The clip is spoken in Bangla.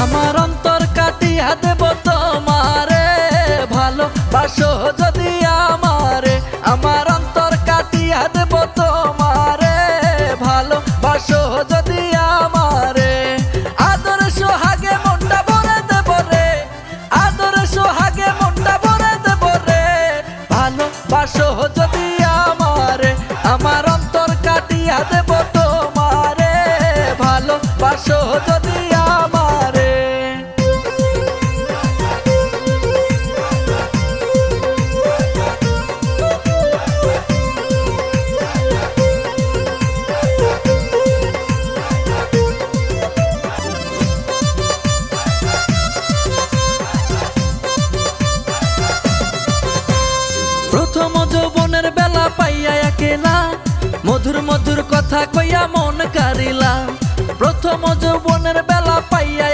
আমার অন্তর কাটিয়া দেব তোমারে, ভালোবাসো যদি আমারে। আমার অন্তর কাটিয়া দেব তোমারে, ভালোবাসো যদি আমারে। আদর সোহাগে মনটা ভরে দেব রে, আদর সোহাগে মনটা ভরে দেব রে, ভালোবাসো যদি আমারে। আমার অন্তর কাটিয়া দেব তোমারে, ভালোবাসো যদি আমারে। প্রথম যৌবনের বেলা পাইয়া একেলা, মধুর মধুর কথা কইয়া মন কারিলা। প্রথম যৌবনের বেলা পাইয়া